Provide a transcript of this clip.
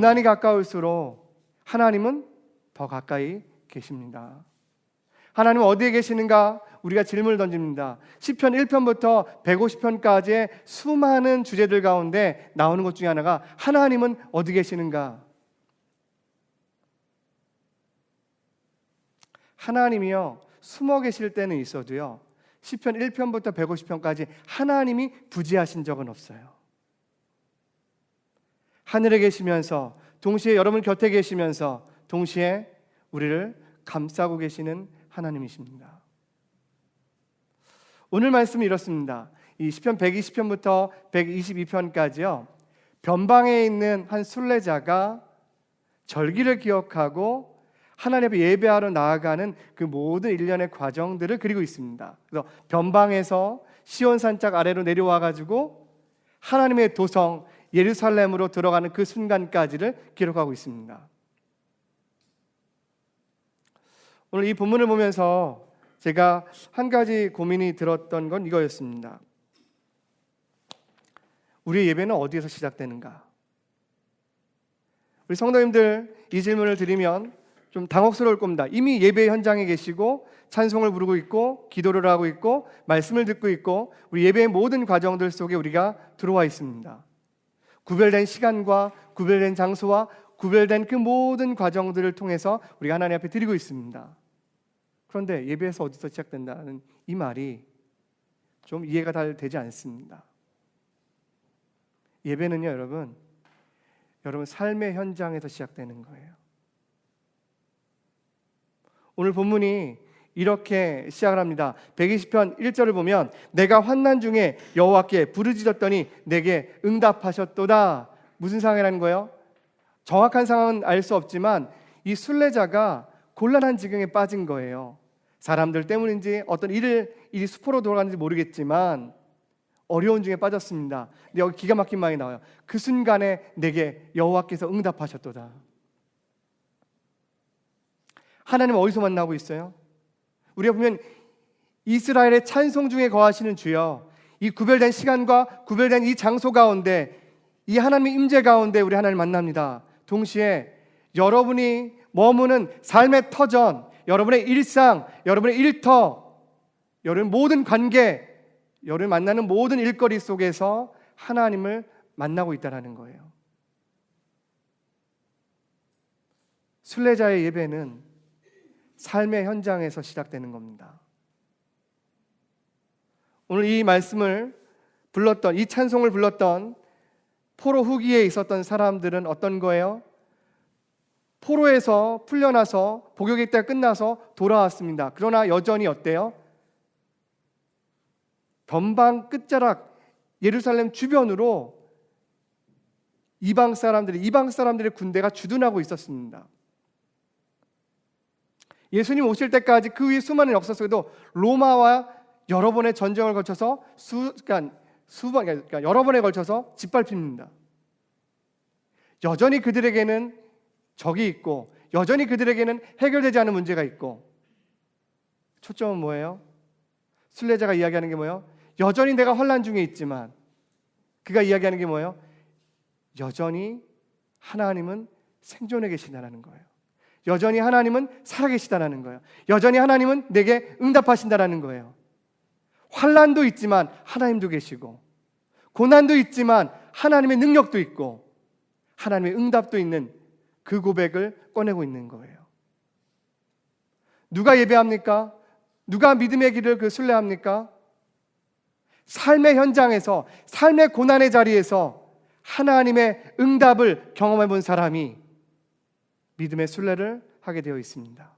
고난이 가까울수록 하나님은 더 가까이 계십니다. 하나님은 어디에 계시는가? 우리가 질문을 던집니다. 시편 1편부터 150편까지의 수많은 주제들 가운데 나오는 것 중에 하나가 하나님은 어디 계시는가? 하나님이요, 숨어 계실 때는 있어도요, 시편 1편부터 150편까지 하나님이 부재하신 적은 없어요. 하늘에 계시면서, 동시에 여러분 곁에 계시면서, 동시에 우리를 감싸고 계시는 하나님이십니다. 오늘 말씀은 이렇습니다. 이 시편 120편부터 122편까지요, 변방에 있는 한 순례자가 절기를 기억하고 하나님 앞에 예배하러 나아가는 그 모든 일련의 과정들을 그리고 있습니다. 그래서 변방에서 시온 산짝 아래로 내려와 가지고 하나님의 도성 예루살렘으로 들어가는 그 순간까지를 기록하고 있습니다. 오늘 이 본문을 보면서 제가 한 가지 고민이 들었던 건 이거였습니다. 우리의 예배는 어디에서 시작되는가? 우리 성도님들 이 질문을 드리면 좀 당혹스러울 겁니다. 이미 예배 현장에 계시고 찬송을 부르고 있고 기도를 하고 있고 말씀을 듣고 있고 우리 예배의 모든 과정들 속에 우리가 들어와 있습니다. 구별된 시간과 구별된 장소와 구별된 그 모든 과정들을 통해서 우리가 하나님 앞에 드리고 있습니다. 그런데 예배에서 어디서 시작된다는 이 말이 좀 이해가 잘 되지 않습니다. 예배는요, 여러분 삶의 현장에서 시작되는 거예요. 오늘 본문이 이렇게 시작을 합니다. 120편 1절을 보면 내가 환난 중에 여호와께 부르짖었더니 내게 응답하셨도다. 무슨 상황이라는 거예요? 정확한 상황은 알 수 없지만 이 순례자가 곤란한 지경에 빠진 거예요. 사람들 때문인지 어떤 일이 수포로 돌아가는지 모르겠지만 어려운 중에 빠졌습니다. 근데 여기 기가 막힌 말이 나와요. 그 순간에 내게 여호와께서 응답하셨도다. 하나님은 어디서 만나고 있어요? 우리가 보면 이스라엘의 찬송 중에 거하시는 주여, 이 구별된 시간과 구별된 이 장소 가운데 이 하나님의 임재 가운데 우리 하나님을 만납니다. 동시에 여러분이 머무는 삶의 터전, 여러분의 일상, 여러분의 일터, 여러분의 모든 관계, 여러분이 만나는 모든 일거리 속에서 하나님을 만나고 있다는 거예요. 순례자의 예배는 삶의 현장에서 시작되는 겁니다. 오늘 이 말씀을 불렀던, 이 찬송을 불렀던 포로 후기에 있었던 사람들은 어떤 거예요? 포로에서 풀려나서 복역의 때가 끝나서 돌아왔습니다. 그러나 여전히 어때요? 변방 끝자락 예루살렘 주변으로 이방 사람들의 군대가 주둔하고 있었습니다. 예수님 오실 때까지 그 위에 수많은 역사 속에도 로마와 여러 번의 전쟁을 거쳐서 여러 번에 걸쳐서 짓밟힙니다. 여전히 그들에게는 적이 있고 여전히 그들에게는 해결되지 않은 문제가 있고, 초점은 뭐예요? 순례자가 이야기하는 게 뭐예요? 여전히 내가 환난 중에 있지만 그가 이야기하는 게 뭐예요? 여전히 하나님은 생존해 계신다는 거예요. 여전히 하나님은 살아계시다는 거예요. 여전히 하나님은 내게 응답하신다는 거예요. 환난도 있지만 하나님도 계시고, 고난도 있지만 하나님의 능력도 있고, 하나님의 응답도 있는 그 고백을 꺼내고 있는 거예요. 누가 예배합니까? 누가 믿음의 길을 순례합니까? 삶의 현장에서, 삶의 고난의 자리에서 하나님의 응답을 경험해 본 사람이 믿음의 순례를 하게 되어 있습니다.